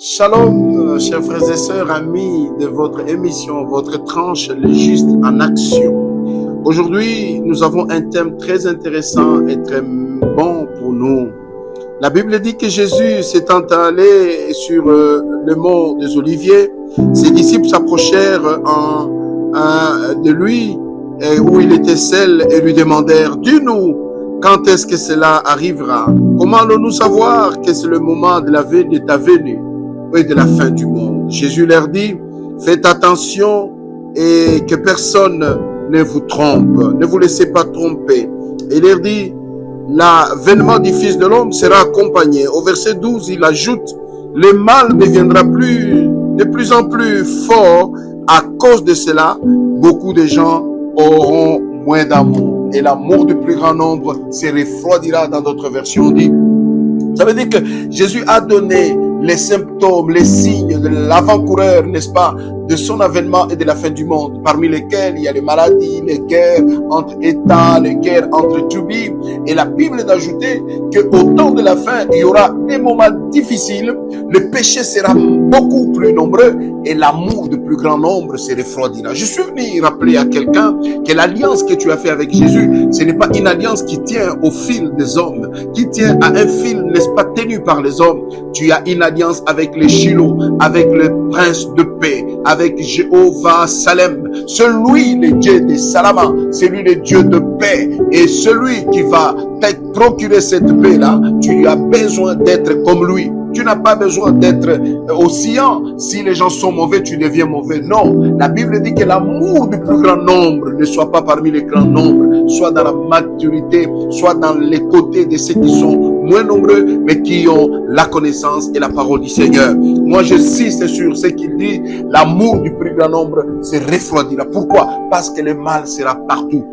Shalom, chers frères et sœurs, amis de votre émission, votre tranche, le juste en action. Aujourd'hui, nous avons un thème très intéressant et très bon pour nous. La Bible dit que Jésus s'étant allé sur le mont des Oliviers, ses disciples s'approchèrent de lui où il était seul et lui demandèrent « Dis-nous, quand est-ce que cela arrivera? Comment allons-nous savoir que c'est le moment de ta venue et de la fin du monde ?» Jésus leur dit, faites attention et que personne ne vous trompe, ne vous laissez pas tromper. Il leur dit, l'avènement du Fils de l'homme sera accompagné. Au verset 12, il ajoute, le mal deviendra de plus en plus fort. À cause de cela, beaucoup de gens auront moins d'amour. Et l'amour du plus grand nombre se refroidira. Dans d'autres versions, on dit. Ça veut dire que Jésus a donné les symptômes, les signes de l'avant-coureur, n'est-ce pas, de son avènement et de la fin du monde, parmi lesquels il y a les maladies, les guerres entre États, les guerres entre tribus. Et la Bible d'ajouter qu'au temps de la fin, il y aura des moments difficiles, le péché sera beaucoup plus nombreux et l'amour du plus grand nombre se refroidira. Je suis venu rappeler à quelqu'un que l'alliance que tu as fait avec Jésus, ce n'est pas une alliance qui tient au fil des hommes, qui tient à un fil, n'est-ce pas, tenu par les hommes. Tu as une alliance avec les Shiloh, avec le prince de paix, avec Jéhovah Salem, celui le Dieu de Salama, celui le Dieu de paix, et celui qui va te procurer cette paix-là, tu as besoin d'être comme lui. Tu n'as pas besoin d'être oscillant. Si les gens sont mauvais, tu deviens mauvais. Non, la Bible dit que l'amour du plus grand nombre ne soit pas parmi les grands nombres, soit dans la maturité, soit dans les côtés de ceux qui sont moins nombreux, mais qui ont la connaissance et la parole du Seigneur. Moi, je insiste sur ce qu'il dit, l'amour du plus grand nombre se refroidira. Pourquoi? Parce que le mal sera partout.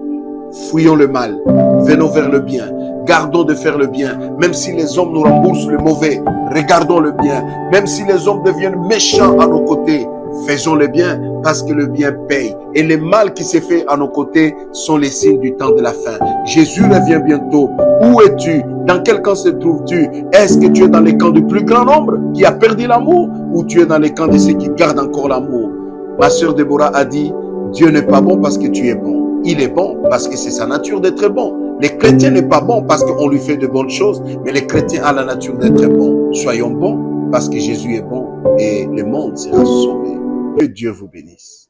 Fuyons le mal, venons vers le bien, gardons de faire le bien, même si les hommes nous remboursent le mauvais, regardons le bien, même si les hommes deviennent méchants à nos côtés, faisons le bien parce que le bien paye. Et les mal qui se fait à nos côtés sont les signes du temps de la fin. Jésus revient bientôt. Où es-tu? Dans quel camp se trouves-tu? Est-ce que tu es dans les camps du plus grand nombre qui a perdu l'amour ou tu es dans les camps de ceux qui gardent encore l'amour? Ma sœur Déborah a dit, Dieu n'est pas bon parce que tu es bon. Il est bon parce que c'est sa nature d'être bon. Le chrétien n'est pas bon parce qu'on lui fait de bonnes choses, mais le chrétien a la nature d'être bon. Soyons bons parce que Jésus est bon et le monde sera sauvé. Que Dieu vous bénisse.